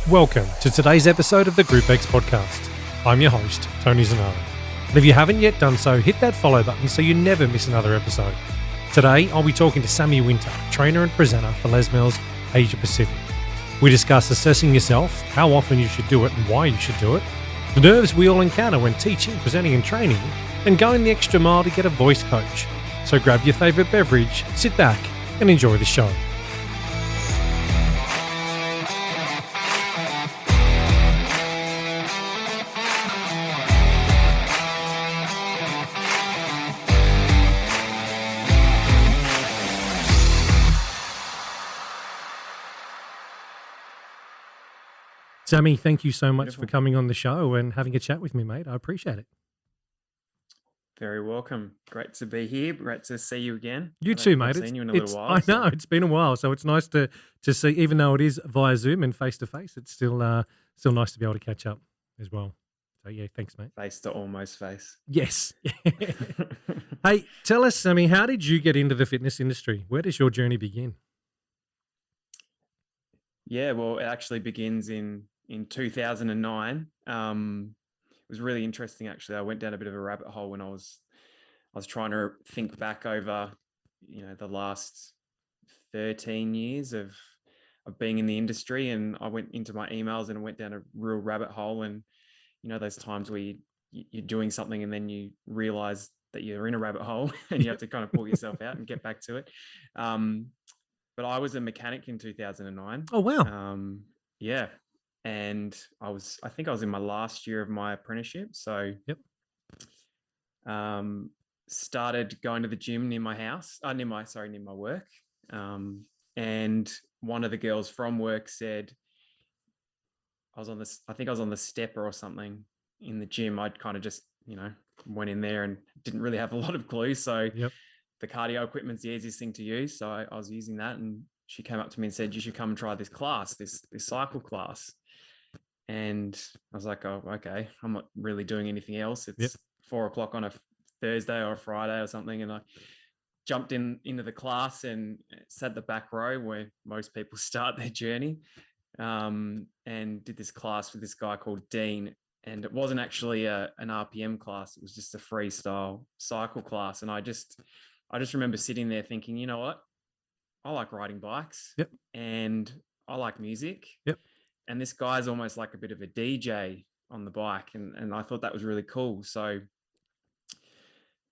Welcome to today's episode of the Group X podcast. I'm your host, Tony Zonato. And if you haven't yet done so, hit that follow button so you never miss another episode. Today, I'll be talking to Sammy Winter, trainer and presenter for Les Mills Asia Pacific. We discuss assessing yourself, how often you should do it and why you should do it, the nerves we all encounter when teaching, presenting and training, and going the extra mile to get a voice coach. So grab your favourite beverage, sit back and enjoy the show. Sammy, thank you so much for coming on the show and having a chat with me, mate. I appreciate it. Very welcome. Great to be here. Great to see you again. You too, mate. I've seen you in a little while. I know, it's been a while, so it's nice to see, even though it is via Zoom and face-to-face, it's still nice to be able to catch up as well. So, yeah, thanks, mate. Face to almost face. Yes. Hey, tell us, Sammy, how did you get into the fitness industry? Where does your journey begin? Yeah, well, it actually begins in 2009. It was really interesting, actually. I went down a bit of a rabbit hole when I was trying to think back over, the last 13 years of being in the industry, and I went into my emails and went down a real rabbit hole. And those times where you're doing something and then you realize that you're in a rabbit hole and you have to kind of pull yourself out and get back to it. But I was a mechanic in 2009. Oh, wow. Yeah. And I think I was in my last year of my apprenticeship. So yep. Started going to the gym near my house, near my work. And one of the girls from work said, I think I was on the stepper or something in the gym. I'd kind of just, went in there and didn't really have a lot of clue. So yep. The cardio equipment's the easiest thing to use. So I was using that, and she came up to me and said, you should come and try this class, this cycle class. And I was like, oh, okay, I'm not really doing anything else. It's 4 o'clock on a Thursday or a Friday or something. And I jumped into the class and sat the back row where most people start their journey, and did this class with this guy called Dean. And it wasn't actually an RPM class. It was just a freestyle cycle class. And I just remember sitting there thinking, you know what? I like riding bikes. Yep. And I like music. Yep. And this guy's almost like a bit of a DJ on the bike. And I thought that was really cool. So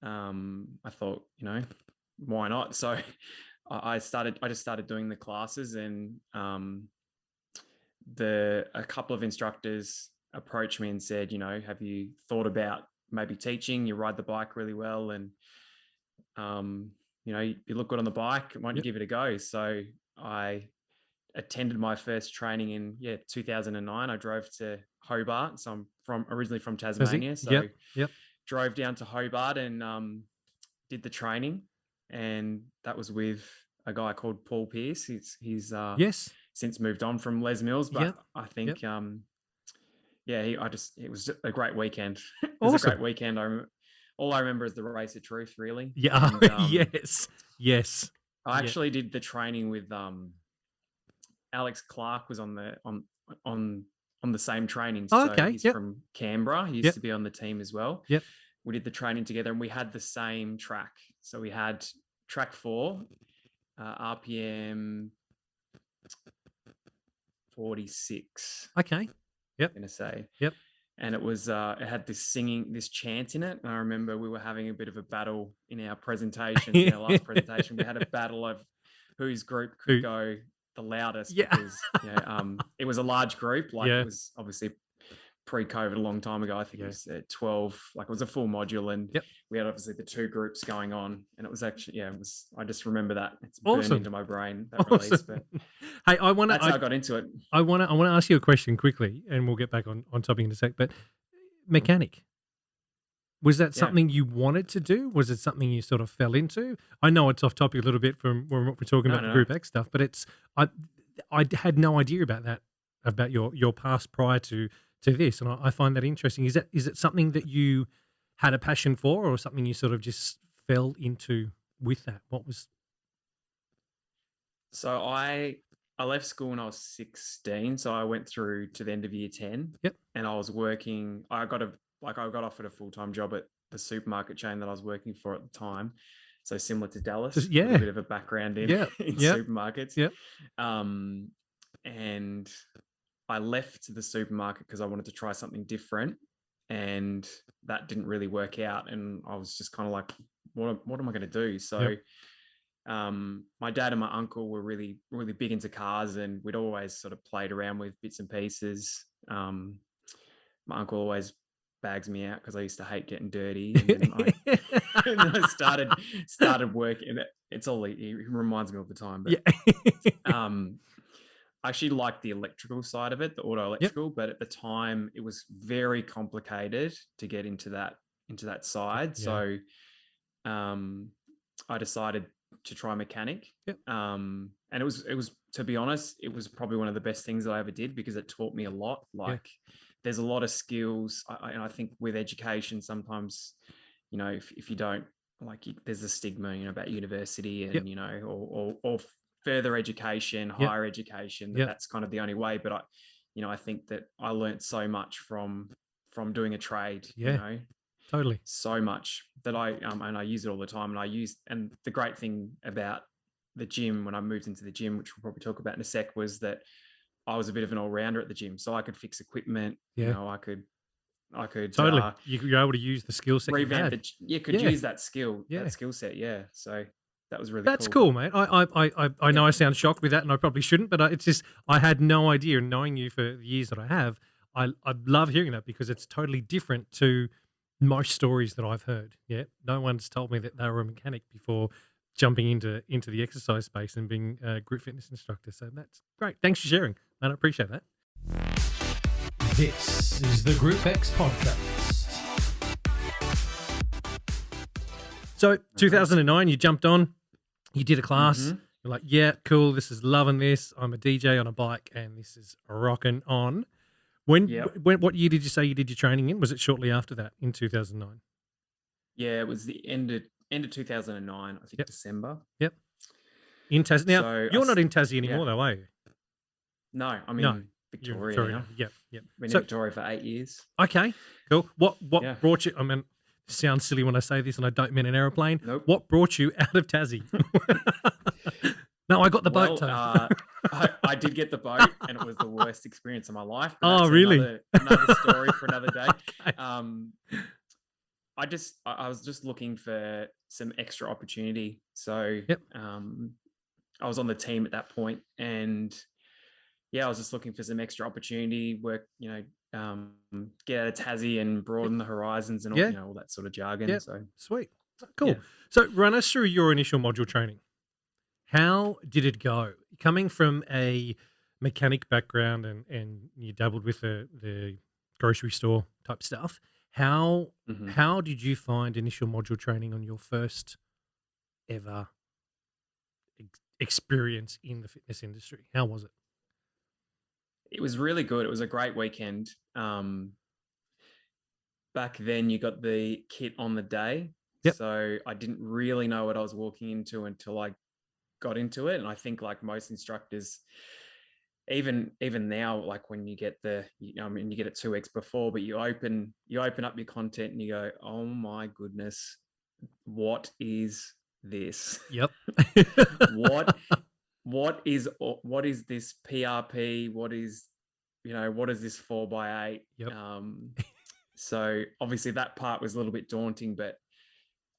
I thought, why not? So I just started doing the classes, and a couple of instructors approached me and said, have you thought about maybe teaching? You ride the bike really well, and you look good on the bike. Why don't you give it a go? So I attended my first training in 2009. I drove to Hobart. So I'm originally from Tasmania. So drove down to Hobart and did the training, and that was with a guy called Paul Pierce. He's since moved on from Les Mills, but I think it was a great weekend. It was awesome. a great weekend. All I remember is the race of truth, really. Yeah. And, yes. I actually did the training with Alex Clark was on the same training. Oh, okay. He's from Canberra. He used to be on the team as well. Yep. We did the training together, and we had the same track. So we had track 4, RPM 46. Okay. Yep. I'm going to say. Yep. And it was, it had this chant in it. And I remember we were having a bit of a battle in our presentation, in our last presentation. We had a battle of whose group could go the loudest. Yeah. Because, it was a large group. It was obviously pre-COVID a long time ago. I think it was 12, it was a full module, and we had obviously the 2 groups going on, and it was actually, I just remember that. It's burned into my brain, that release. But hey, how I got into it. I want to ask you a question quickly, and we'll get back on topic in a sec, but mechanic, was that something you wanted to do? Was it something you sort of fell into? I know it's off topic a little bit from what we're talking about the Group X stuff, but I had no idea about that, about your past prior to this, and I find that interesting. Is it something that you had a passion for, or something you sort of just fell into with that? What was? So I I left school when I was 16, so I went through to the end of year 10. Yep. And I was working. I got offered a full-time job at the supermarket chain that I was working for at the time. So similar to Dallas, with Yeah. a bit of a background in Yeah. in Yep. supermarkets. Yep. And I left the supermarket because I wanted to try something different, and that didn't really work out. And I was just kind of like, what am I going to do? So. Yep. My dad and my uncle were really, really big into cars, and we'd always sort of played around with bits and pieces. My uncle always bags me out because I used to hate getting dirty, and then I started working. It's all he reminds me all the time, but I actually liked the electrical side of it, the auto electrical, but at the time it was very complicated to get into that side. So I decided to try mechanic. And it was, to be honest, it was probably one of the best things that I ever did, because it taught me a lot. Like there's a lot of skills. And I think with education, sometimes, if you don't there's a stigma, about university and, or further education, higher education, that's kind of the only way. But I think that I learned so much from doing a trade, Totally. So much that I use it all the time. And the great thing about the gym, when I moved into the gym, which we'll probably talk about in a sec, was that I was a bit of an all-rounder at the gym. So I could fix equipment, I could totally. You're able to use the skill set. Revamp use that skill set. So that was really cool, mate. I know I sound shocked with that, and I probably shouldn't, but it's just I had no idea. And knowing you for the years that I have, I love hearing that, because it's totally different to most stories that I've heard. No one's told me that they were a mechanic before jumping into the exercise space and being a group fitness instructor. So that's great. Thanks for sharing, man. I appreciate that. This is the Group X podcast. So 2009, you jumped on, you did a class. Mm-hmm. You're like, yeah, cool. This is loving this. I'm a DJ on a bike, and this is rocking on. When what year did you say you did your training in? Was it shortly after that, in 2009? Yeah, it was the end of 2009, I think. December. Yep. In Tassie. Now, So you're not in Tassie anymore, though, are you? No, I'm in Victoria now. Yep. Been in Victoria for 8 years. Okay, cool. What brought you? I mean, it sounds silly when I say this, and I don't mean an aeroplane. Nope. What brought you out of Tassie? No, I got the boat. I did get the boat, and it was the worst experience of my life. But that's really? Another story for another day. Okay. I was just looking for some extra opportunity. So I was on the team at that point, and I was just looking for some extra opportunity, work, get out of Tassie and broaden the horizons and all, all that sort of jargon. Yeah. So Sweet. Cool. Yeah. So run us through your initial module training. How did it go? Coming from a mechanic background and you dabbled with the grocery store type stuff, how did you find initial module training on your first ever experience in the fitness industry? How was it? It was really good. It was a great weekend. Back then you got the kit on the day. Yep. So I didn't really know what I was walking into until I got into it. And I think, like most instructors, even now, like when you get you get it 2 weeks before, but you open up your content and you go, oh my goodness, what is this? Yep. what is this PRP? What is this 4x8? Yep. So obviously that part was a little bit daunting, but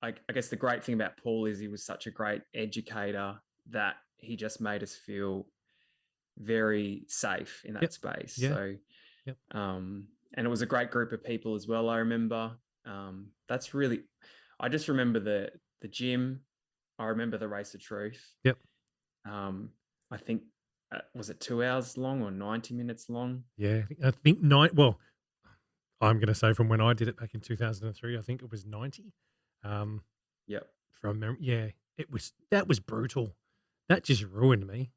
I guess the great thing about Paul is he was such a great educator that he just made us feel very safe in that space. Yeah. So, and it was a great group of people as well. I remember, I just remember the gym. I remember the Race of Truth. Yep. I think, was it 2 hours long or 90 minutes long? Yeah. I think well, I'm going to say from when I did it back in 2003, I think it was 90. Yep. From memory. That was brutal. That just ruined me.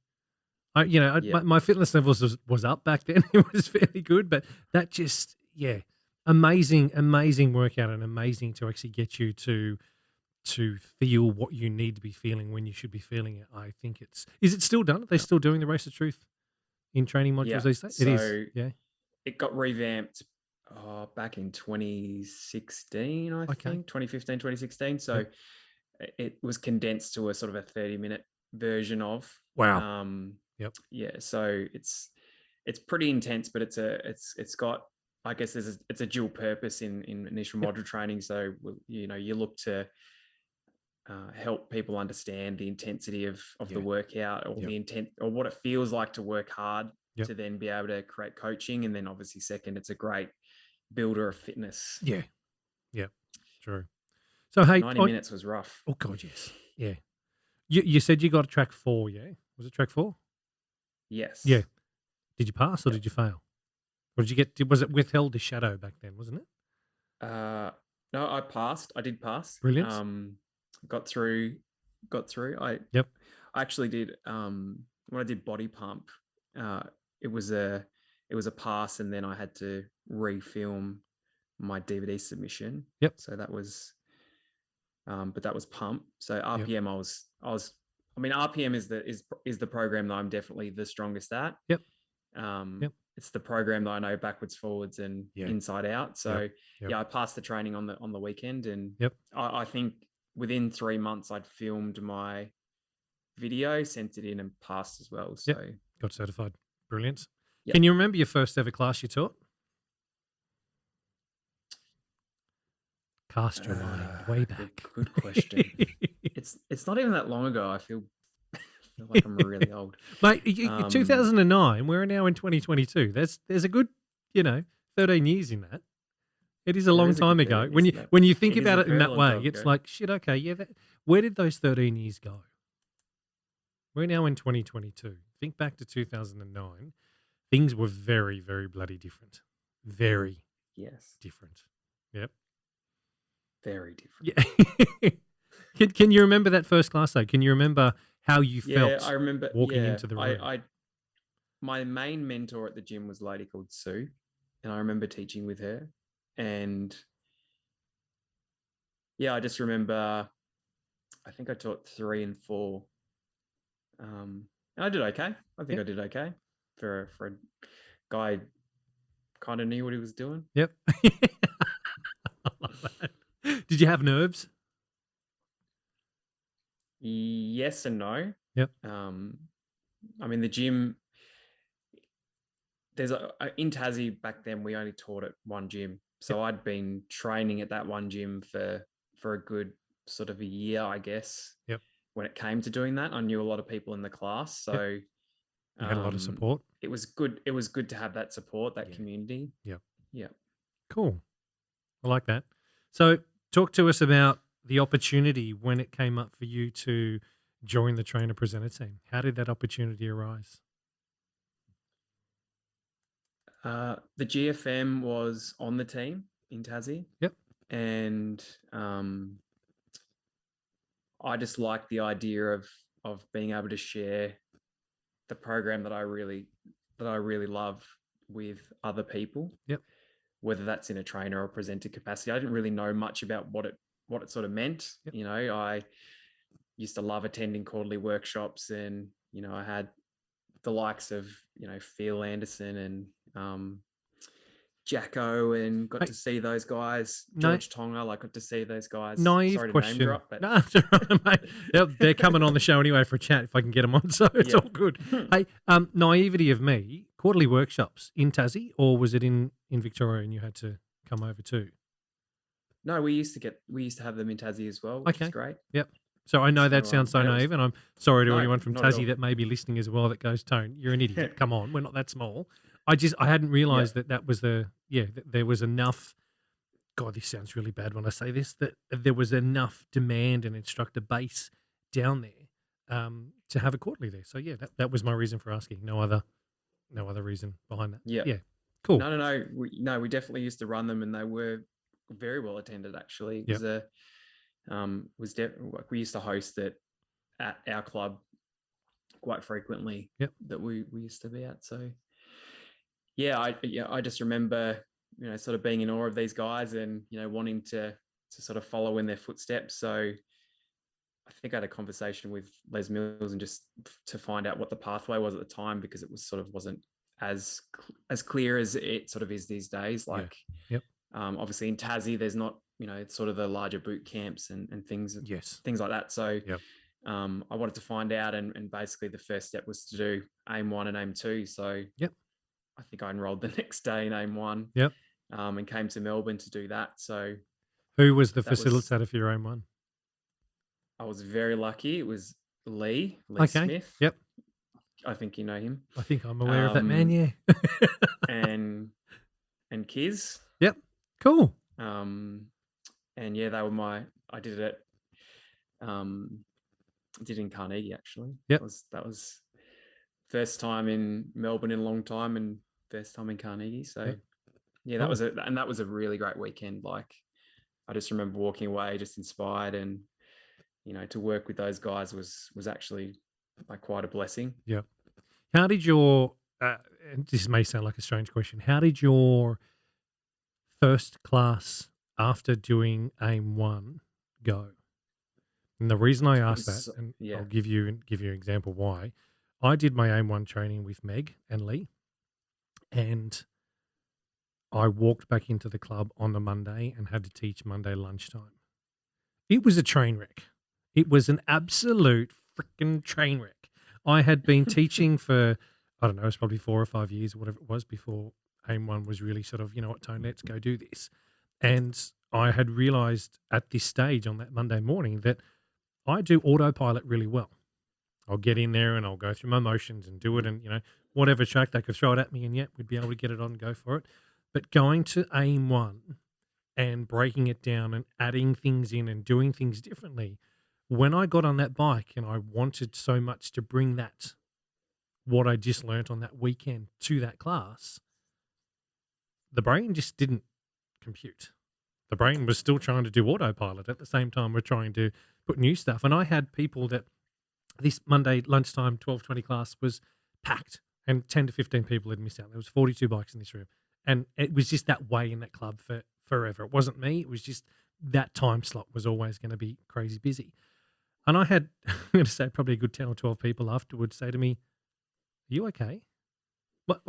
My fitness levels was up back then. It was fairly good, but that just, amazing workout, and amazing to actually get you to to feel what you need to be feeling when you should be feeling it. I think is it still done? Are they still doing the Race of Truth in training modules Yeah. these days? It is. So Yeah. it got revamped back in 2016, I Okay. think, 2015, 2016. So Yep. it was condensed to a sort of a 30-minute version of. Wow. Um, Yep. yeah, so it's pretty intense, but it's got, I guess it's a dual purpose in initial Yep. module training. So you look to help people understand the intensity of the Yeah. workout, or Yep. the intent, or what it feels like to work hard, Yep. to then be able to create coaching. And then obviously second, it's a great builder of fitness. Yeah. Yep. True. So hey, 90 minutes was rough. oh god, yes. Yeah. You said you got to track 4, yeah? Was it track 4? Yeah. Yes. Did you pass or Yep. did you fail? Or did you get? Was it withheld to shadow back then? Wasn't it? No, I passed. I did pass. Brilliant. Got through. Yep. I actually did. When I did body pump, uh, it was a pass, and then I had to refilm my DVD submission. Yep. So that was, but that was pump. So Yep. RPM, I mean, RPM is the program that I'm definitely the strongest at. Yep. Yep. It's the program that I know backwards, forwards, and inside out. So Yep. yeah, I passed the training on the weekend, and Yep. I think within 3 months I'd filmed my video, sent it in, and passed as well. So got certified. Brilliant. Yep. Can you remember your first ever class you taught? Cast your mind way back. Good question. It's not even that long ago. I feel like I'm really old. Mate, 2009, we're now in 2022. There's a good, 13 years in that. It is a long time ago. When you think about it in that way, it's like, shit, okay, yeah, where did those 13 years go? We're now in 2022. Think back to 2009. Things were very, very bloody different. Very different. Yep. Very different. Yeah. Can you remember that first class though? Can you remember how you felt? I remember walking into the room. My main mentor at the gym was a lady called Sue, and I remember teaching with her. And yeah, I just remember, I think I taught 3 and 4. And I did okay. I think I did okay for a guy kind of knew what he was doing. Yep. I love that. Did you have nerves? Yes and no. Yep. I mean, the gym, there's in Tassie back then, we only taught at one gym. So I'd been training at that one gym for a good sort of a year, I guess. Yep. When it came to doing that, I knew a lot of people in the class. So you had a lot of support. It was good. It was good to have that support, that community. Yep. Yeah. Cool. I like that. So talk to us about the opportunity when it came up for you to join the trainer presenter team. How did that opportunity arise? The GFM was on the team in Tassie. Yep. And I just liked the idea of being able to share the program that I really love with other people. Yep. Whether that's in a trainer or presenter capacity. I didn't really know much about what it sort of meant. Yep. I used to love attending quarterly workshops, and I had the likes of Phil Anderson and Jacko, and got to see those guys. George Tonga, got to see those guys. Naive Sorry to question. name drop, but no, mate. They're coming on the show anyway for a chat if I can get them on, so it's all good. Hey, naivety of me, quarterly workshops in Tassie, or was it in Victoria and you had to come over too? No, we used to have them in Tassie as well, which is great. Yep. So I know that sounds so naive, and I'm sorry to anyone from Tassie that may be listening as well that goes, Tone, you're an idiot. Come on, we're not that small. I hadn't realised that was that there was enough. God, this sounds really bad when I say this. That there was enough demand and instructor base down there to have a quarterly there. So yeah, that was my reason for asking. No other reason behind that. Yeah. Yeah. Cool. No. We definitely used to run them, and they were very well attended. Actually, it was we used to host it at our club quite frequently. Yep. That we used to be at. So I just remember sort of being in awe of these guys, and wanting to sort of follow in their footsteps. So I think I had a conversation with Les Mills and just to find out what the pathway was at the time, because it was sort of wasn't as clear as it sort of is these days. Yeah. Like, Yep. obviously in Tassie, there's not, it's sort of the larger boot camps and Yes. things like that. So Yep. I wanted to find out, and basically the first step was to do AIM 1 and AIM 2. So Yep. I think I enrolled the next day in AIM 1, Yep. and came to Melbourne to do that. So Who was the that was, facilitator for your own one? I was very lucky. It was Lee Okay. Smith. Yep. I think you know him. I think I'm aware of that man. Yeah. and Kiz. Yep. Cool. And yeah, they were I did it did in Carnegie actually. Yep. That was first time in Melbourne in a long time, and first time in Carnegie. So Yep. yeah, that was a really great weekend. Like, I just remember walking away just inspired, and to work with those guys was actually like quite a blessing. Yep. How did your and this may sound like a strange question. How did your first class after doing AIM 1 go? And the reason I ask that, and I'll give you an example why. I did my AIM 1 training with Meg and Lee, and I walked back into the club on the Monday and had to teach Monday lunchtime. It was a train wreck. It was an absolute freaking train wreck. I had been teaching for, I don't know, it's probably 4 or 5 years or whatever it was before AIM 1 was really sort of, you know what, Tone, let's go do this. And I had realized at this stage on that Monday morning that I do autopilot really well. I'll get in there and I'll go through my motions and do it, and whatever track they could throw it at me, and yet we'd be able to get it on and go for it. But going to AIM 1 and breaking it down and adding things in and doing things differently, when I got on that bike and I wanted so much to bring that, what I just learnt on that weekend, to that class, the brain just didn't compute. The brain was still trying to do autopilot at the same time we're trying to put new stuff. And I had people that this Monday lunchtime 12:20 class was packed, and 10 to 15 people had missed out. There was 42 bikes in this room. And it was just that way in that club for forever. It wasn't me. It was just that time slot was always going to be crazy busy. And I had, I'm going to say, probably a good 10 or 12 people afterwards say to me, "Are you okay? What,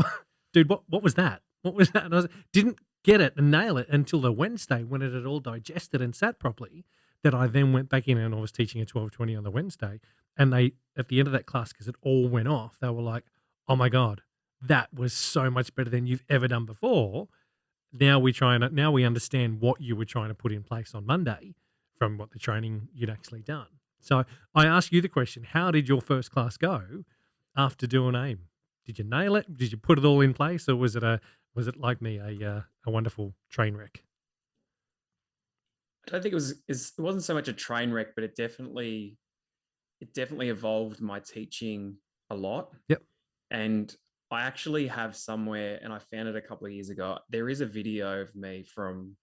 dude, what was that? What was that?" And I didn't get it and nail it until the Wednesday when it had all digested and sat properly, that I then went back in and I was teaching a 12:20 on the Wednesday. And they, at the end of that class, because it all went off, they were like, "Oh my God, that was so much better than you've ever done before. Now we understand what you were trying to put in place on Monday from what the training you'd actually done." So I ask you the question, how did your first class go after doing AIM? Did you nail it? Did you put it all in place, or was it like me, a wonderful train wreck? I don't think it wasn't so much a train wreck, but it definitely evolved my teaching a lot. Yep. And I actually have somewhere, and I found it a couple of years ago, there is a video of me from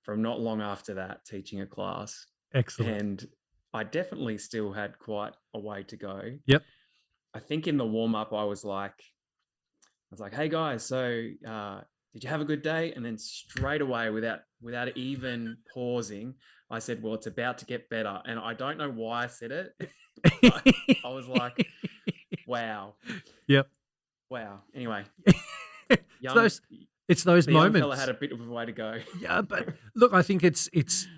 not long after that teaching a class. Excellent. And I definitely still had quite a way to go. Yep. I think in the warm-up I was like, "Hey guys, so did you have a good day?" And then straight away, without even pausing, I said, "Well, it's about to get better." And I don't know why I said it, but I was like, wow. Yep. Wow. Anyway, it's those the moments. young fella had a bit of a way to go. Yeah, but look, I think it's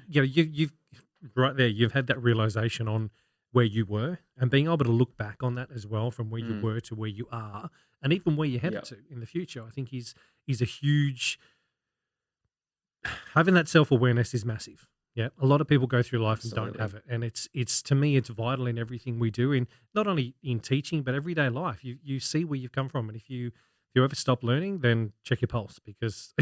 you've right there. You've had that realization on where you were, and being able to look back on that as well, from where you were to where you are, and even where you're headed to in the future. I think is a huge, having that self-awareness is massive. Yeah, a lot of people go through life and don't have it, and it's to me, it's vital in everything we do, in not only in teaching but everyday life. You see where you've come from, and if you ever stop learning, then check your pulse, because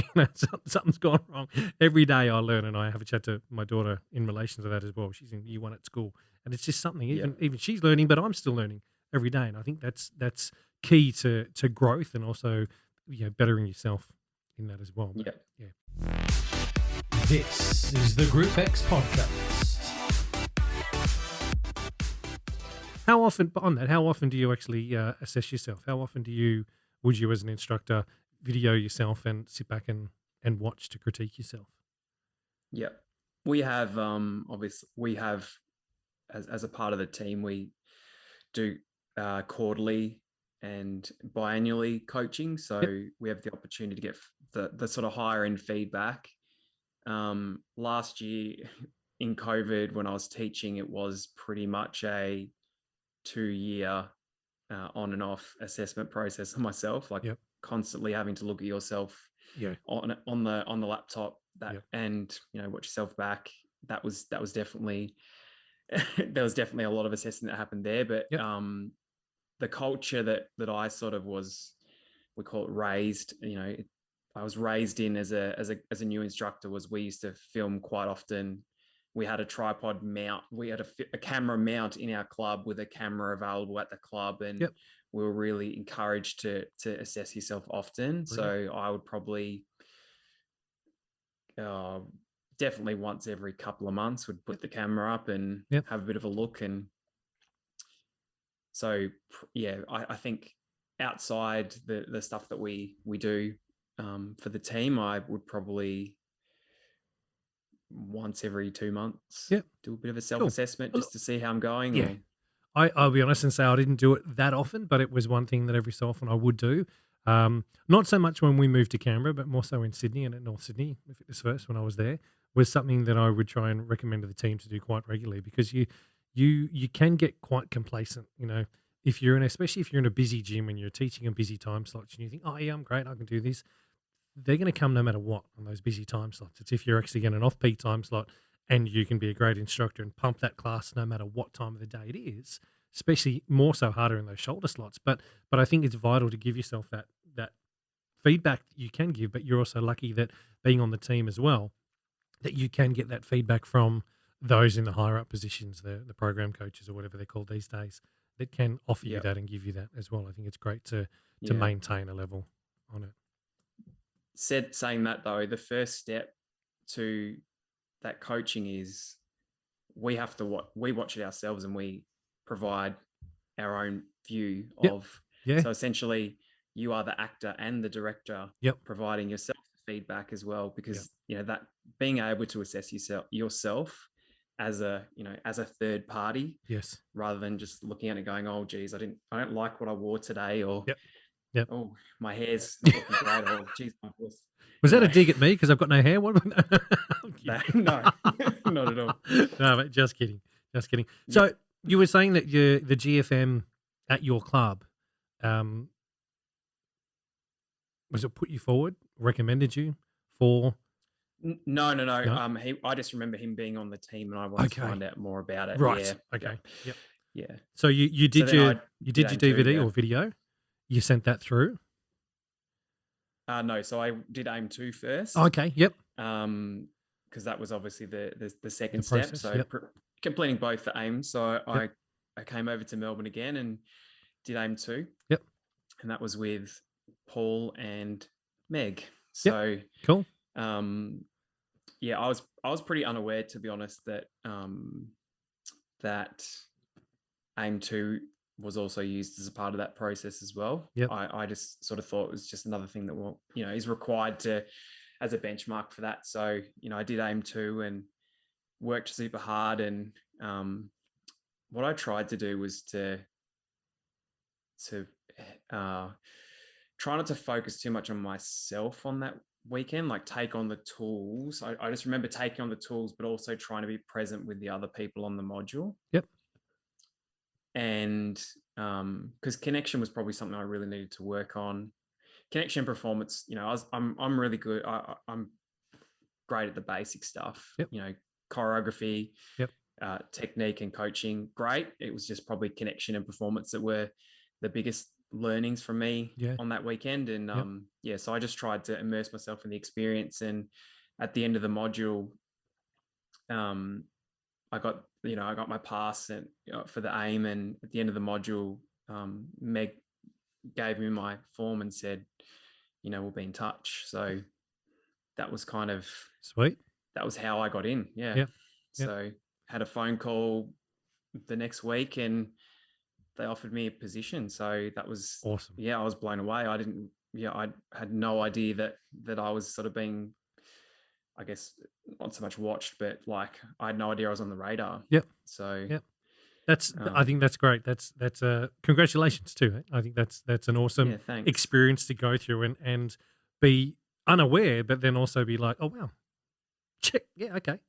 something's gone wrong. Every day I learn, and I have a chat to my daughter in relation to that as well. She's in year 1 at school, and it's just something. Even she's learning, but I'm still learning every day, and I think that's key to growth, and also bettering yourself in that as well. But, yeah. This is the Group X podcast. How often do you actually assess yourself? How often would you as an instructor video yourself and sit back and watch to critique yourself? Yeah. We have obviously as a part of the team, we do quarterly and biannually coaching. Yep. So we have the opportunity to get the sort of higher end feedback. Last year in COVID, when I was teaching, it was pretty much a 2 year on and off assessment process for myself, like Yep. constantly having to look at yourself Yeah. on the laptop Yep. and watch yourself back. That was definitely there was definitely a lot of assessment that happened there. But Yep. the culture that I sort of was, we call it raised, I was raised in as a new instructor, was we used to film quite often. We had a tripod mount. We had a camera mount in our club with a camera available at the club, and Yep. we were really encouraged to assess yourself often. Brilliant. So I would probably definitely once every couple of months would put the camera up and Yep. have a bit of a look. And so yeah, I think outside the stuff that we do for the team, I would probably once every 2 months Yep. do a bit of a Cool. self-assessment Well, just to see how I'm going. yeah. Or I'll be honest and say I didn't do it that often, but it was one thing that every so often I would do. Not so much when we moved to Canberra, but more so in Sydney and at North Sydney, Fitness First, when I was there, was something that I would try and recommend to the team to do quite regularly, because you can get quite complacent, if you're in, especially if you're in a busy gym and you're teaching a busy time slots and you think, oh yeah, I'm great, I can do this. They're going to come no matter what on those busy time slots. It's if you're actually getting an off-peak time slot and you can be a great instructor and pump that class no matter what time of the day it is, especially more so harder in those shoulder slots. But I think it's vital to give yourself that feedback that you can give, but you're also lucky that being on the team as well, that you can get that feedback from those in the higher up positions, the program coaches or whatever they're called these days, that can offer you that and give you that as well. I think it's great to maintain a level on it. Saying that though, the first step to that coaching is we have to we watch it ourselves and we provide our own view of. So essentially, you are the actor and the director, providing yourself feedback as well, because that being able to assess yourself as a third party, rather than just looking at it going, oh geez, I don't like what I wore today, or oh, my hair's not looking great, or geez, my voice. Was that a dig at me because I've got no hair? What? No, not at all. No, mate, just kidding. Just kidding. So you were saying that the GFM at your club, was it put you forward, recommended you for? No. I just remember him being on the team, and I wanted to find out more about it. Right. Yeah. Okay. Yep. Yeah. So you did your DVD or video? You sent that through? No, so I did AIM 2 first. Okay, yep. Because that was obviously the second step. So completing both the AIMs. So I came over to Melbourne again and did AIM 2. Yep. And that was with Paul and Meg. So cool. Yeah, I was pretty unaware, to be honest, that that AIM 2 was also used as a part of that process as well. Yep. I just sort of thought it was just another thing that is required as a benchmark for that. So, I did AIM 2 and worked super hard. And what I tried to do was to try not to focus too much on myself on that weekend, like take on the tools. I just remember taking on the tools, but also trying to be present with the other people on the module. Yep. And because connection was probably something I really needed to work on. Connection, performance, I'm really good. I'm great at the basic stuff. Yep. Choreography, yep. Technique and coaching, great. It was just probably connection and performance that were the biggest learnings for me on that weekend. And so I just tried to immerse myself in the experience. And at the end of the module, I got my pass and for the AIM, and at the end of the module, Meg gave me my form and said, we'll be in touch. So that was kind of sweet. That was how I got in. Yeah. So had a phone call the next week and they offered me a position. So that was awesome. Yeah, I was blown away. I had no idea that I was sort of being, I guess, not so much watched, but like I had no idea I was on the radar. Yep. So I think that's great. That's congratulations too. I think that's an awesome Yeah, thanks. experience to go through and be unaware, but then also be like, oh wow, check, yeah, okay,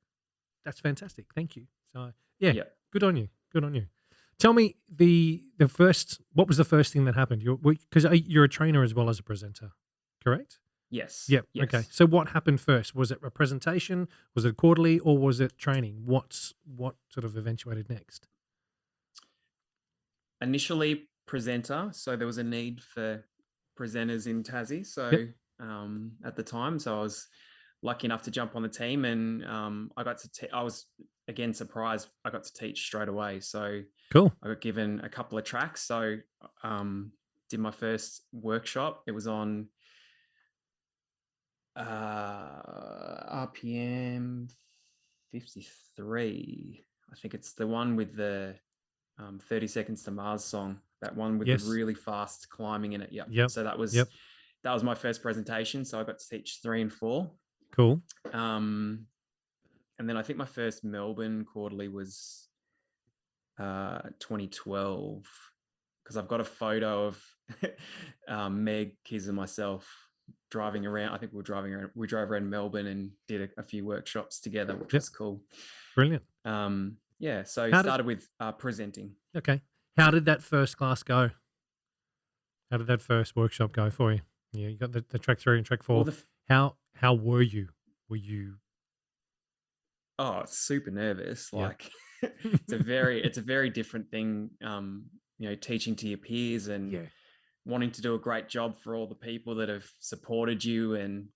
that's fantastic. Thank you. So yeah, Yeah. good on you. Good on you. Tell me what was the first thing that happened? Because you're a trainer as well as a presenter, correct? Yes. Yep. Yes. Okay. So what happened first? Was it a presentation? Was it quarterly, or was it training? What sort of eventuated next? Initially presenter. So there was a need for presenters in Tassie. So Yep. at the time, so I was lucky enough to jump on the team, and I got to. I was again surprised. I got to teach straight away. So Cool. I got given a couple of tracks. So did my first workshop. It was on RPM 53. I think it's the one with the 30 Seconds to Mars song, that one with Yes. the really fast climbing in it. Yep. So that was my first presentation. So I got to teach 3 and 4. Cool. And then I think my first Melbourne quarterly was 2012, because I've got a photo of Meg, Kiz, and myself driving around. I think we drove around Melbourne and did a few workshops together, which was cool. Brilliant. Yeah, so started with presenting. Okay. How did that first class go? How did that first workshop go for you? Yeah, you got the track 3 and track 4. Well, how were you? Were you? Oh, super nervous. Like it's a very different thing. Teaching to your peers and wanting to do a great job for all the people that have supported you, and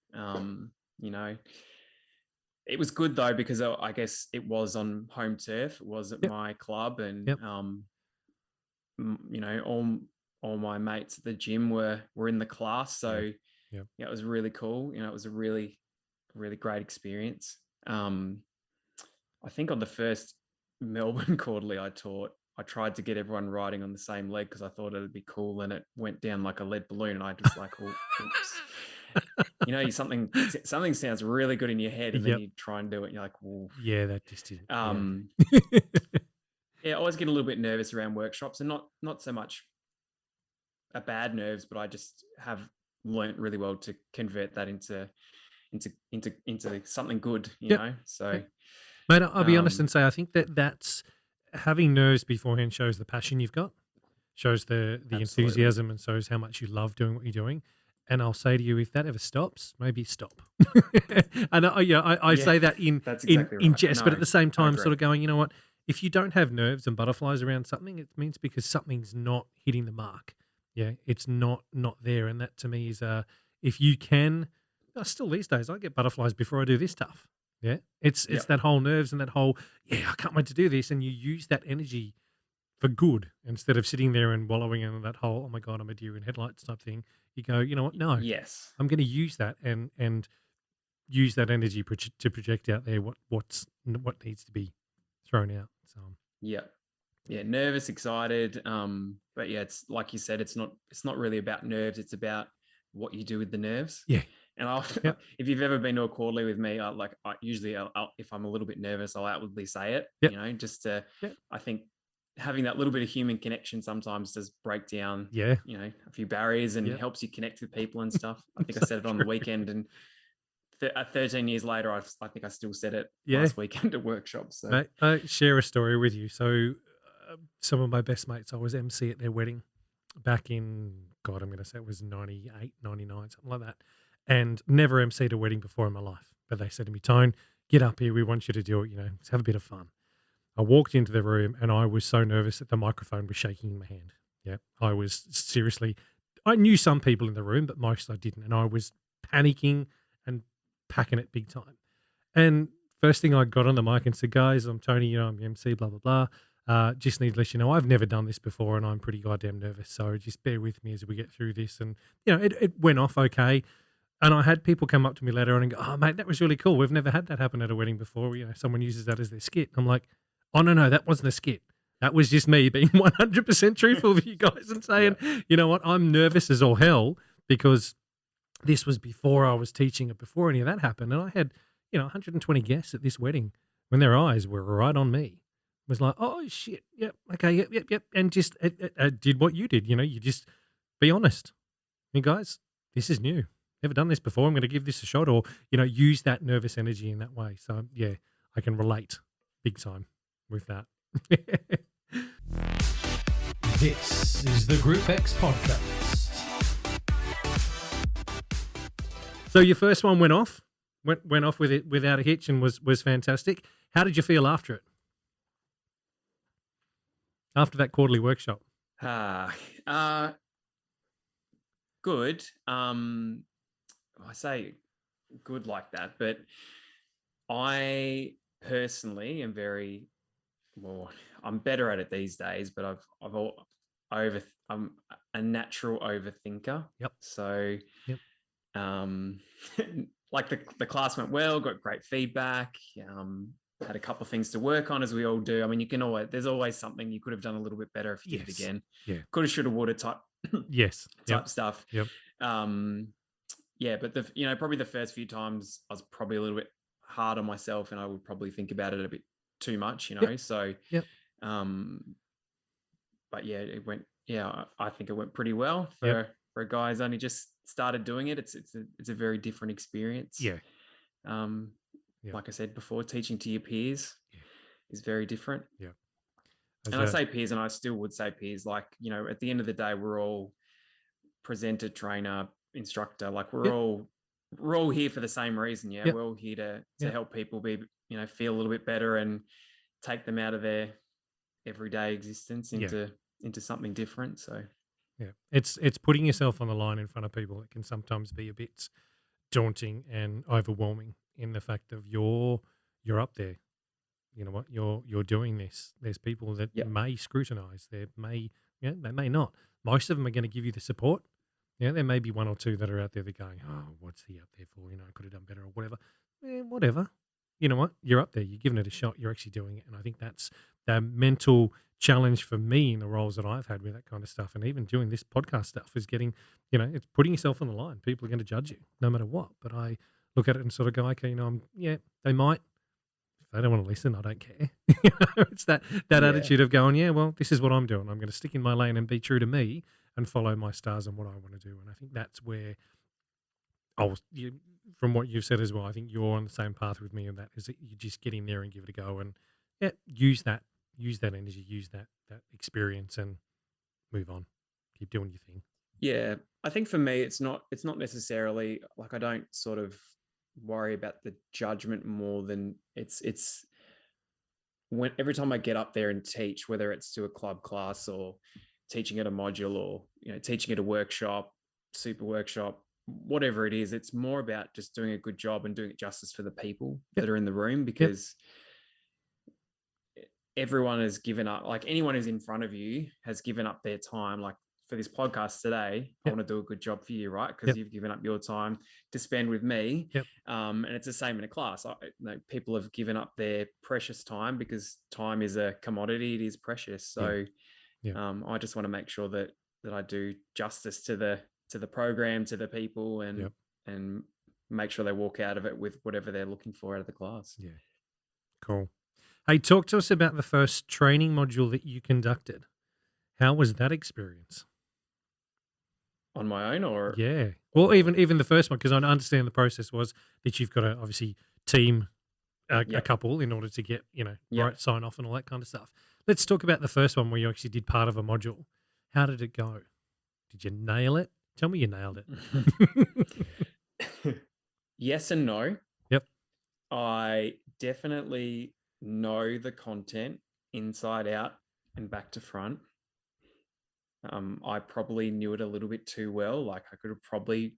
it was good though, because I guess it was on home turf. It was at my club, and all my mates at the gym were in the class. So it was really cool. It was a really, really great experience. I think on the first Melbourne quarterly I taught, I tried to get everyone riding on the same leg because I thought it'd be cool, and it went down like a lead balloon, and I just like, oh, oops. Something sounds really good in your head, and then you try and do it, and you're like, well, yeah, that just isn't. I always get a little bit nervous around workshops, and not so much a bad nerves, but I just have learnt really well to convert that into something good, you know. So, mate, I'll be honest and say I think that's having nerves beforehand shows the passion you've got, shows the enthusiasm, and shows how much you love doing what you're doing. And I'll say to you, if that ever stops, maybe stop. And I say that in jest, but at the same time, sort of going, you know what? If you don't have nerves and butterflies around something, it means because something's not hitting the mark. Yeah, it's not there, and that to me is if you can. Still these days, I get butterflies before I do this stuff. Yeah, it's that whole nerves and that whole I can't wait to do this, and you use that energy for good instead of sitting there and wallowing in that whole, oh my god, I'm a deer in headlights type thing. You go, you know what? No, I'm going to use that and use that energy to project out there what needs to be thrown out. So nervous, excited, but it's like you said, it's not really about nerves. It's about what you do with the nerves. Yeah. And if you've ever been to a quarterly with me, usually if I'm a little bit nervous, I'll outwardly say it. Just to I think having that little bit of human connection sometimes does break down a few barriers and helps you connect with people and stuff. I think I said it on the weekend, and 13 years later, I think I still said it last weekend at workshops. So mate, I share a story with you. So some of my best mates, I was MC at their wedding back in, God, I'm going to say it was 98, 99, something like that. And never emceed a wedding before in my life. But they said to me, Tone, get up here. We want you to do it. Let's have a bit of fun. I walked into the room and I was so nervous that the microphone was shaking in my hand. Yeah, I was seriously, I knew some people in the room, but most I didn't. And I was panicking and packing it big time. And first thing I got on the mic and said, guys, I'm Tony, I'm the MC, blah, blah, blah. Just need to let you know I've never done this before and I'm pretty goddamn nervous. So just bear with me as we get through this. And, it went off okay. And I had people come up to me later on and go, oh, mate, that was really cool. We've never had that happen at a wedding before. Someone uses that as their skit. I'm like, oh, no, that wasn't a skit. That was just me being 100% truthful with you guys and saying, you know what, I'm nervous as all hell because this was before I was teaching it, before any of that happened. And I had, 120 guests at this wedding when their eyes were right on me. was like, oh shit, yep, okay, yep, and just did what you did. You just be honest. Hey guys, this is new. Never done this before. I'm going to give this a shot, or use that nervous energy in that way. So yeah, I can relate big time with that. This is the Group X podcast. So your first one went off with it without a hitch and was fantastic. How did you feel after it? After that quarterly workshop? Good. I say good like that, but I personally am I'm better at it these days, but I'm a natural overthinker. Yep. So, yep. Like the class went well, got great feedback. Had a couple of things to work on, as we all do. I mean, there's always something you could have done a little bit better if you did it again. Yeah. Coulda, shoulda, woulda type. Yes. Type stuff. Yep. Yeah, but probably the first few times I was probably a little bit hard on myself, and I would probably think about it a bit too much, Yep. So, yep. But yeah, it went. Yeah, I think it went pretty well for a guy who's only just started doing it. It's a very different experience. Yeah. Like I said before, teaching to your peers is very different. Yeah. And I say peers, and I still would say peers. Like, at the end of the day, we're all presenter, trainer, instructor. Like we're all here for the same reason. Yeah, we're all here to help people be, feel a little bit better and take them out of their everyday existence into something different. So yeah, it's putting yourself on the line in front of people. It can sometimes be a bit daunting and overwhelming in the fact of you're up there. You know what, you're doing this. There's people that may scrutinize. They may not. Most of them are going to give you the support. Yeah, there may be one or two that are out there that are going, oh, what's he up there for? I could have done better or whatever. Whatever. You know what? You're up there. You're giving it a shot. You're actually doing it. And I think that's the mental challenge for me in the roles that I've had with that kind of stuff. And even doing this podcast stuff is getting, it's putting yourself on the line. People are going to judge you no matter what. But I look at it and sort of go, okay, they might. If they don't want to listen, I don't care. It's that attitude of going, yeah, well, this is what I'm doing. I'm going to stick in my lane and be true to me and follow my stars and what I want to do. And I think that's where from what you've said as well, I think you're on the same path with me, and that is that you just get in there and give it a go and use that energy, use that experience and move on. Keep doing your thing. Yeah. I think for me, it's not necessarily like I don't sort of worry about the judgment more than it's when every time I get up there and teach, whether it's to a club class or teaching at a module or teaching at a workshop, super workshop, whatever it is, it's more about just doing a good job and doing it justice for the people that are in the room, because everyone has given up. Like anyone who's in front of you has given up their time. Like for this podcast today, I want to do a good job for you, right? Because you've given up your time to spend with me. And it's the same in a class. People have given up their precious time because time is a commodity. It is precious. So I just want to make sure that I do justice to the program, to the people, and make sure they walk out of it with whatever they're looking for out of the class. Yeah. Cool. Hey, talk to us about the first training module that you conducted. How was that experience? On my own, or well, even the first one, because I understand the process was that you've got to obviously team a couple in order to get right sign off and all that kind of stuff. Let's talk about the first one where you actually did part of a module. How did it go? Did you nail it? Tell me you nailed it. Yes and no. Yep. I definitely know the content inside out and back to front. I probably knew it a little bit too well. Like I could have probably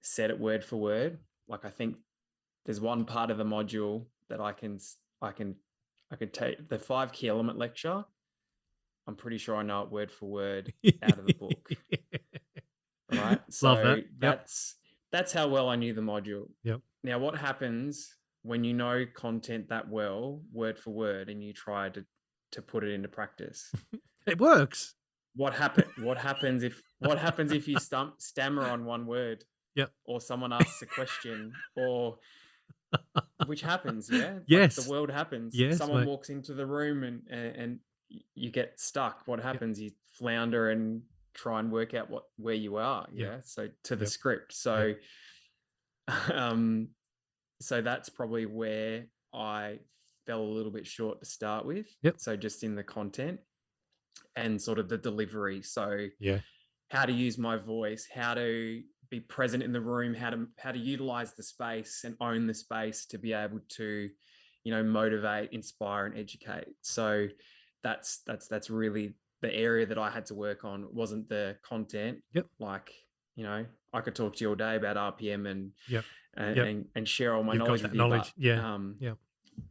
said it word for word. Like I think there's one part of the module that I could take the 5 key element lecture. I'm pretty sure I know it word for word out of the book. Right. So love that. Yep. That's how well I knew the module. Yep. Now what happens when you know content that well, word for word, and you try to put it into practice? It works. What happens if you stammer on one word? Yep. Or someone asks a question, or which happens, yeah. Like, Yes. the world happens. Yes, Someone mate. walks into the room and you get stuck. What Yep. happens? You flounder and try and work out where you are. Yep. Yeah. So to the Yep. script. So, so that's probably where I fell a little bit short to start with. Yep. So just in the content and sort of the delivery. So Yeah. how to use my voice, how to be present in the room, how to utilize the space and own the space to be able to, motivate, inspire, and educate. So that's really the area that I had to work on. It wasn't the content. Yep. Like, I could talk to you all day about RPM and Yep. and share all my You've got knowledge that with you. knowledge. But, Yeah. Yeah.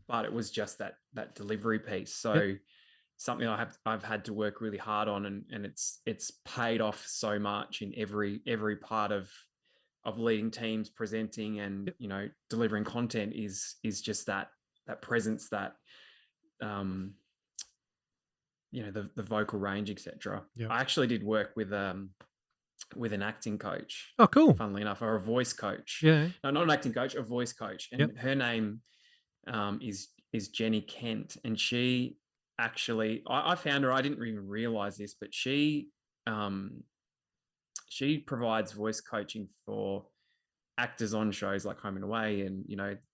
but it was just that delivery piece. So something I've had to work really hard on, and it's paid off so much in every part of leading teams, presenting, and delivering content is just that presence, that the vocal range, etc. Yep. I actually did work with an acting coach. Oh, cool. Funnily enough, or a voice coach. Yeah. No, not an acting coach, a voice coach, and her name is Jenny Kent, and she actually, I found her. I didn't even realize this, but she provides voice coaching for actors on shows like Home and Away and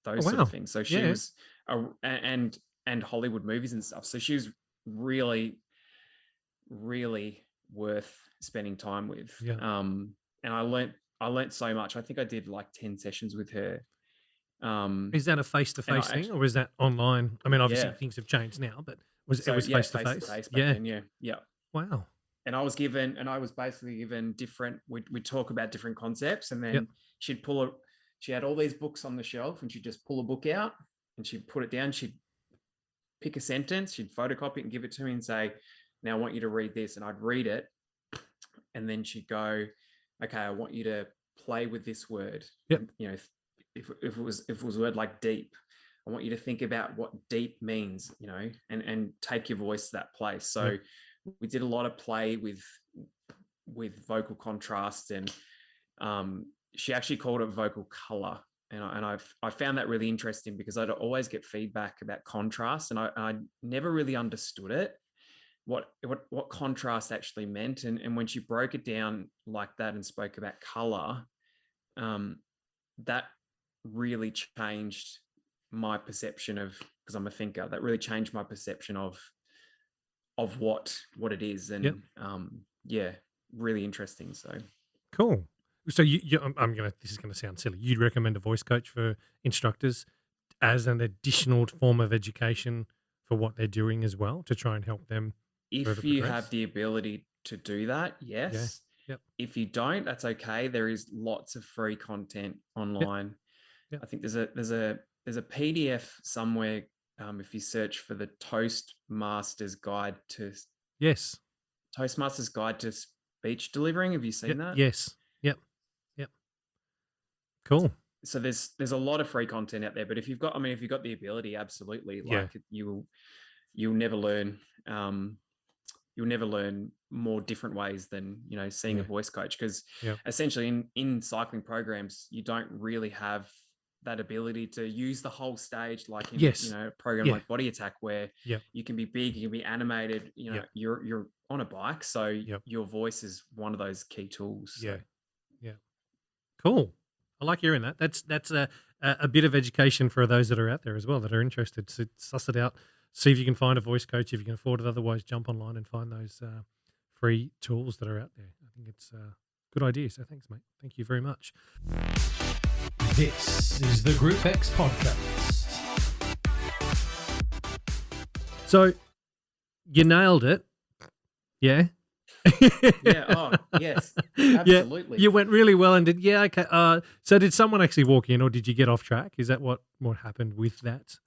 those sort of things. So she was and Hollywood movies and stuff. So she was really, really worth spending time with. And I learnt so much. I think I did like 10 sessions with her. Is that a face-to-face thing, or is that online? I mean, obviously things have changed now, but it was face-to-face? Back then, yeah. Wow. And I was basically given different, we'd talk about different concepts, and then she had all these books on the shelf, and she'd just pull a book out and she'd put it down. She'd pick a sentence, she'd photocopy it and give it to me and say, now I want you to read this. And I'd read it. And then she'd go, okay, I want you to play with this word. Yep. If it was a word like deep, I want you to think about what deep means, and take your voice to that place. So we did a lot of play with vocal contrast, and she actually called it vocal color. And I found that really interesting, because I'd always get feedback about contrast, and I never really understood it, what contrast actually meant. And when she broke it down like that and spoke about color, that really changed my perception of, because I'm a thinker, that really changed my perception of what it is. And really interesting. So cool. So this is going to sound silly. You'd recommend a voice coach for instructors as an additional form of education for what they're doing as well, to try and help them if you have the ability to do that, yes. If you don't, that's okay. There is lots of free content online. I think there's a PDF somewhere. If you search for the Toastmasters Guide to Speech Delivering, have you seen that? Yes. Yep. Cool. So there's a lot of free content out there, but if you've got the ability, absolutely, like you'll never learn. You'll never learn more different ways than seeing a voice coach, because essentially in cycling programs you don't really have that ability to use the whole stage, like in a program like Body Attack, where you can be big, you can be animated, you're on a bike, so your voice is one of those key tools. So. Cool. I like hearing that. That's a bit of education for those that are out there as well, that are interested. So suss it out, see if you can find a voice coach, if you can afford it. Otherwise, jump online and find those free tools that are out there. I think it's a good idea. So thanks, mate. Thank you very much. This is the Group X podcast. So you nailed it. Yeah. Oh, yes, absolutely. You went really well and did. Yeah. Okay. So did someone actually walk in, or did you get off track? Is that what happened with that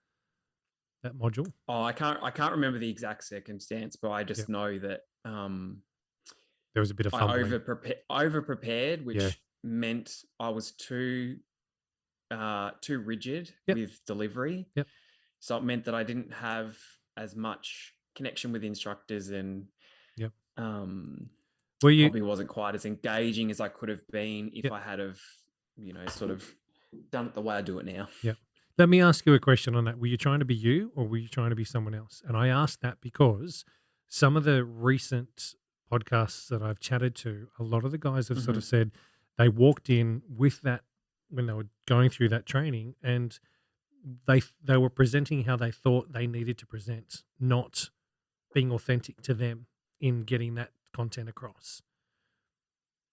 module? Oh, I can't remember the exact circumstance, but I just know that there was a bit of fumbling. I over prepared, which meant I was too rigid with delivery. So it meant that I didn't have as much connection with instructors, and probably wasn't quite as engaging as I could have been if I had have, sort of done it the way I do it now. Let me ask you a question on that. Were you trying to be you or were you trying to be someone else? And I ask that because some of the recent podcasts that I've chatted to, a lot of the guys have sort Mhm. of said they walked in with that when they were going through that training, and they were presenting how they thought they needed to present, not being authentic to them in getting that content across.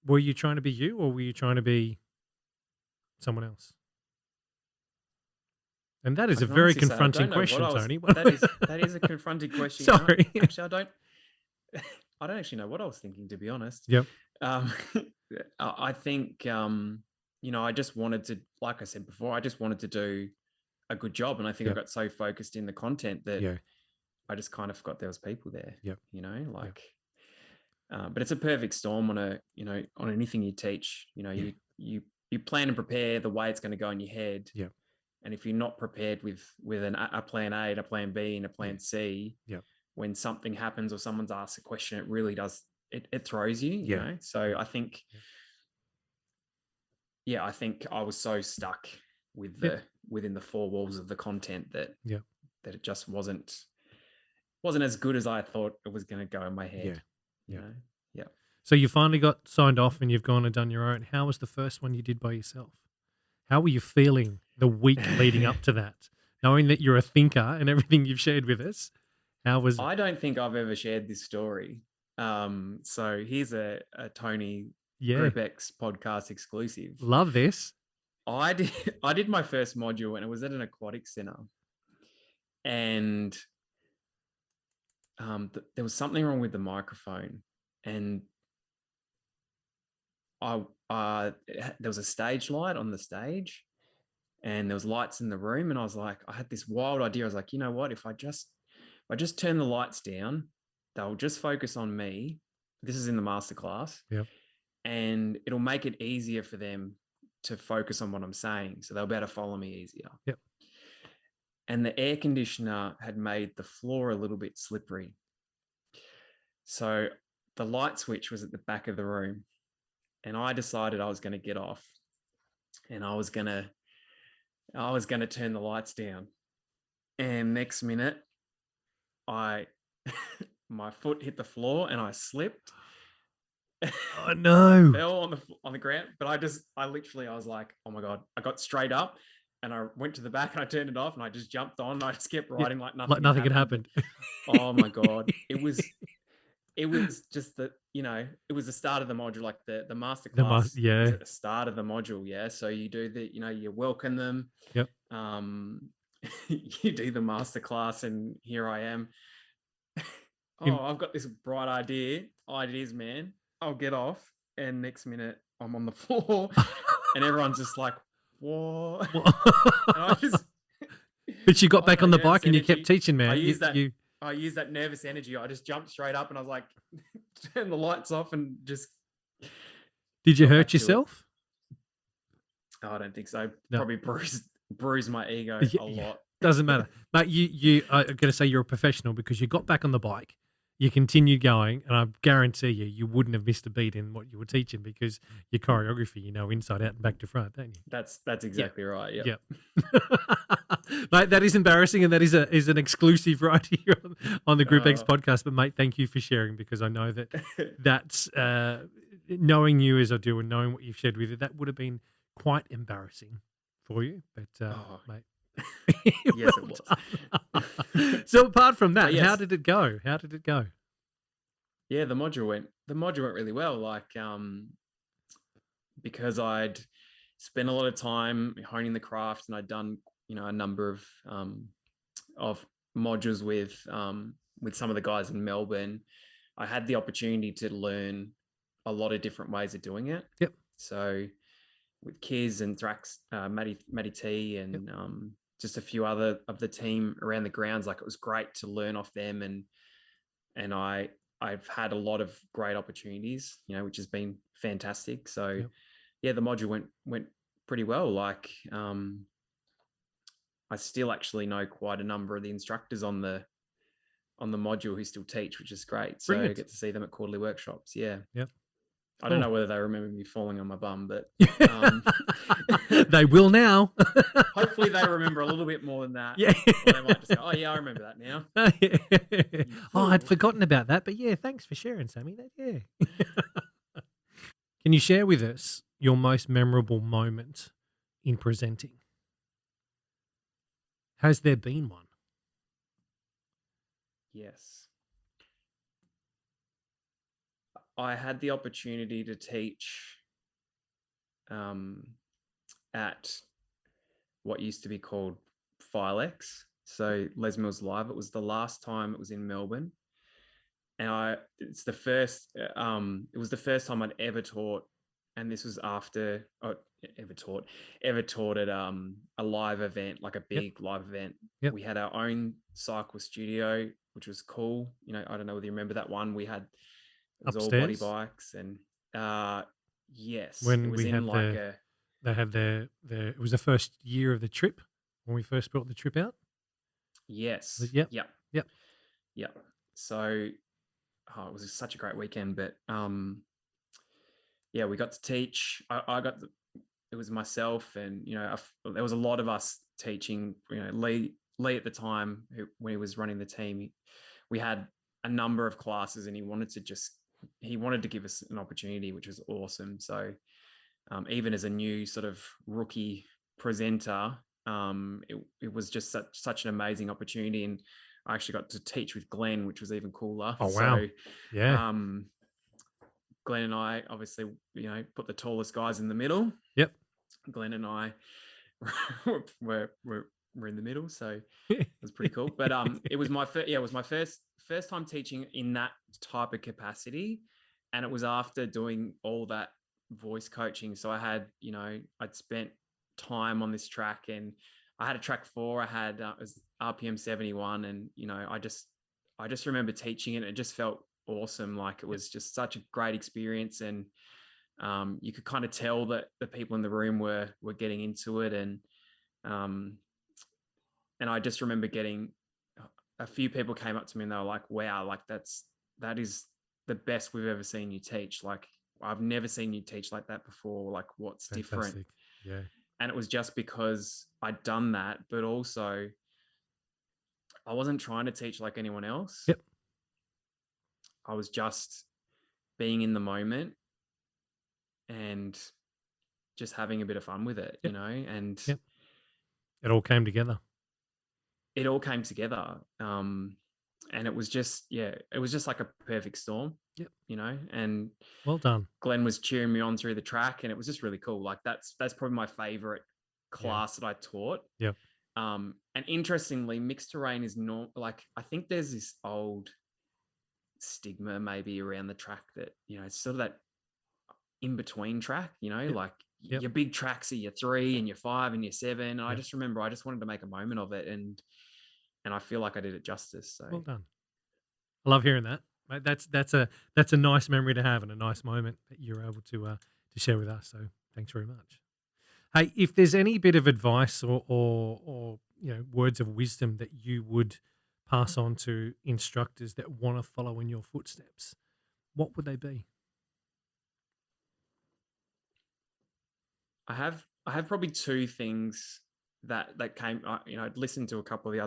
Were you trying to be you or were you trying to be someone else? And that is I a can very honestly say I confronting don't know what question, I was. Tony. That is a confronting question. Sorry. Actually, I don't. I don't actually know what I was thinking, to be honest. Yep. Um, I think I just wanted to, like I said before, I just wanted to do a good job, and I think I Yep. got so focused in the content that Yeah. I just kind of forgot there was people there. Yep. Like. But it's a perfect storm on anything you teach. Yeah. You plan and prepare the way it's going to go in your head. Yep. And if you're not prepared with a plan A and a plan B and a plan C, Yep. when something happens or someone's asked a question, it really does it throws you. Yeah. So Yeah. I think, I think I was so stuck with Yep. within the four walls of the content that Yep. that it just wasn't as good as I thought it was going to go in my head. Yeah. You Yeah. know? Yeah. So you finally got signed off and you've gone and done your own. How was the first one you did by yourself? How were you feeling the week leading up to that? Knowing that you're a thinker and everything you've shared with us, how was it? I don't think I've ever shared this story. So here's a Tony Yeah. Group X podcast exclusive. Love this. I did my first module and it was at an aquatic center, and there was something wrong with the microphone, and there was a stage light on the stage, and there was lights in the room, and I had this wild idea. I was like, you know what? If I just turn the lights down, they'll just focus on me. This is in the masterclass. Yep. And it'll make it easier for them to focus on what I'm saying. So they'll be able to follow me easier. Yep. And the air conditioner had made the floor a little bit slippery. So the light switch was at the back of the room. And I decided I was going to get off and I was going to turn the lights down. And next minute, my foot hit the floor and I slipped. Oh no. Fell on the ground, but I was like, oh my God. I got straight up and I went to the back and I turned it off and I just jumped on and I just kept riding like nothing had happened. Oh my God. It was just it was the start of the module, like the masterclass is at the start of the module. Yeah. So you do you welcome them. Yep. You do the masterclass and here I am. I've got this bright ideas, man. I'll get off. And next minute I'm on the floor and everyone's just like, what? But you got back on the bike and you kept teaching, man. I used that nervous energy. I just jumped straight up and I was like, turn the lights off and just. Did you hurt yourself? Oh, I don't think so. No. Probably bruised my ego a lot. Doesn't matter. But I'm going to say you're a professional because you got back on the bike, you continued going, and I guarantee you wouldn't have missed a beat in what you were teaching because your choreography, inside out and back to front, don't you? That's exactly right. Yeah. Mate, that is embarrassing, and that is an exclusive right here on the Group X podcast. But mate, thank you for sharing because I know that's knowing you as I do and knowing what you've shared with it, that would have been quite embarrassing for you. But mate. Yes, it was. So apart from that, yes. How did it go? Yeah, the module went really well. Like, because I'd spent a lot of time honing the craft and I'd done, a number of modules with some of the guys in Melbourne, I had the opportunity to learn a lot of different ways of doing it. Yep. So with Kiz and Thrax, Matty T and just a few other of the team around the grounds, like it was great to learn off them, and I've had a lot of great opportunities, which has been fantastic. So the module went pretty well. Like I still actually know quite a number of the instructors on the module who still teach, which is great. So Brilliant. I get to see them at quarterly workshops. Yeah. Yep. I don't Cool. know whether they remember me falling on my bum, but um, They will now. hopefully they remember a little bit more than that. Yeah. Or they might just go, "Oh yeah, I remember that now." Oh, I'd Fool. forgotten about that, but yeah, thanks for sharing, Sammy. Yeah. Can you share with us your most memorable moment in presenting? Has there been one? Yes, I had the opportunity to teach um, at what used to be called Filex. So Les Mills Live. It was the last time it was in Melbourne, and it was the first time I'd ever taught, and this was after ever taught at a live event, like a Yep. big live event. Yep. We had our own cycle studio, which was cool. I don't know whether you remember that one. It was all body Upstairs bikes, and yes, it when was we in had like a they had it was the first year of the trip when we first brought the trip out. yes, Yep. yep, Yep. yep. So it was such a great weekend, but yeah, we got to teach. It was myself, and there was a lot of us teaching. Lee at the time, when he was running the team, we had a number of classes, and he wanted to give us an opportunity, which was awesome. So even as a new sort of rookie presenter, it was just such an amazing opportunity, and I actually got to teach with Glenn, which was even cooler. Oh wow. So Yeah. Glenn and I obviously, put the tallest guys in the middle. Yep. Glenn and I were in the middle, so it was pretty cool. But it was my first time teaching in that type of capacity, and it was after doing all that voice coaching. So I'd spent time on this track, and I had a track 4. I had it was RPM 71, and I just remember teaching it. And it just felt awesome. Like it was just such a great experience, and you could kind of tell that the people in the room were getting into it, and I just remember getting a few people came up to me and they were like, "Wow, like that is the best we've ever seen you teach. Like I've never seen you teach like that before. Like what's different?" Fantastic. Yeah. And it was just because I'd done that, but also I wasn't trying to teach like anyone else. Yep. I was just being in the moment and just having a bit of fun with it, Yep. and Yep. It all came together. it all came together. And it was just like a perfect storm. Yep. And Well done. Glenn was cheering me on through the track, and it was just really cool. Like that's probably my favorite class that I taught. Yep. And interestingly, mixed terrain is not like, I think there's this old stigma maybe around the track that, it's sort of that in between track, like Yep. your big tracks are your 3 and your 5 and your 7. And I just remember I just wanted to make a moment of it, and I feel like I did it justice. So Well done. I love hearing that. Mate, that's a nice memory to have and a nice moment that you're able to share with us. So thanks very much. Hey, if there's any bit of advice or words of wisdom that you would pass on to instructors that want to follow in your footsteps, what would they be? I have probably 2 things that came. I'd listened to a couple of the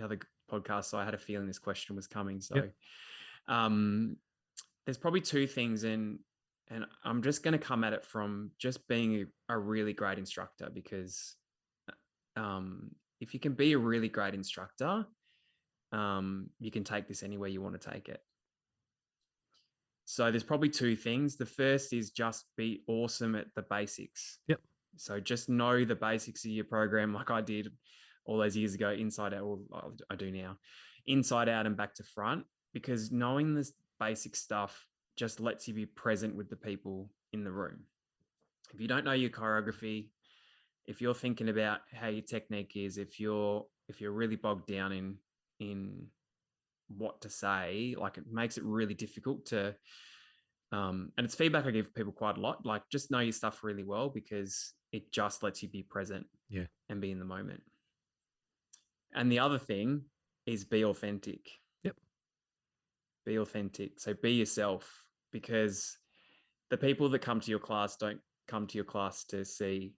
other podcasts, so I had a feeling this question was coming. So, Yep. There's probably 2 things, and I'm just going to come at it from just being a really great instructor, because if you can be a really great instructor, you can take this anywhere you want to take it. So there's probably 2 things. The first is just be awesome at the basics. Yep. So just know the basics of your program, like I did all those years ago, inside out, or I do now, inside out and back to front, because knowing this basic stuff just lets you be present with the people in the room. If you don't know your choreography, if you're thinking about how your technique is, if you're really bogged down in what to say, like it makes it really difficult to and it's feedback I give people quite a lot, like just know your stuff really well, because it just lets you be present and be in the moment. And the other thing is be authentic. Yep. Be authentic. So be yourself, because the people that come to your class don't come to your class to see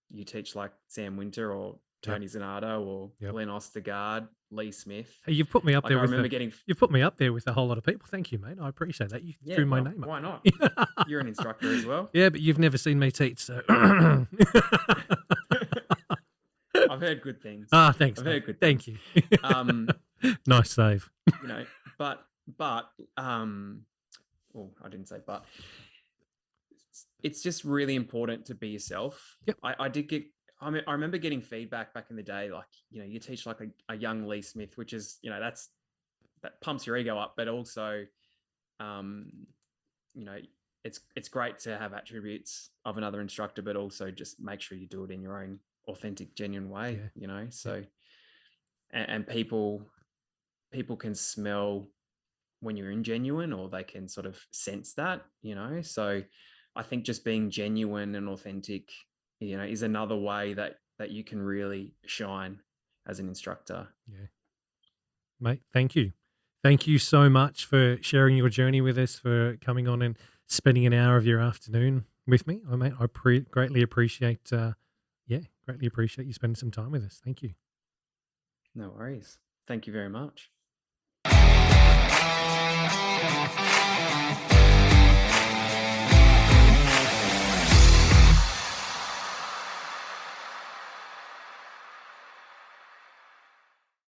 you teach like Sam Winter or Tony Zonato or Glenn Ostergaard, Lee Smith. Hey, you've put me up Like, there I with remember getting. you've put me up there with a whole lot of people. Thank you, mate. I appreciate that. You threw my name up. Why not? there. You're an instructor as well. Yeah, but you've never seen me teach, so. I've heard good things. Thanks. I've mate. heard good Thank things. you. Nice save. You know, but oh, I didn't say but. It's just really important to be yourself. Yep. I did get. I mean, I remember getting feedback back in the day, like, you know, you teach like a young Lee Smith, which is, you know, that pumps your ego up, but also, you know, it's great to have attributes of another instructor, but also just make sure you do it in your own authentic, genuine way, you know. So, and people can smell when you're ingenuine, or they can sort of sense that, you know. So I think just being genuine and authentic, you know, is another way that you can really shine as an instructor. Yeah. Mate, thank you. Thank you so much for sharing your journey with us, for coming on and spending an hour of your afternoon with me. Mate, I greatly appreciate, greatly appreciate you spending some time with us. Thank you. No worries. Thank you very much.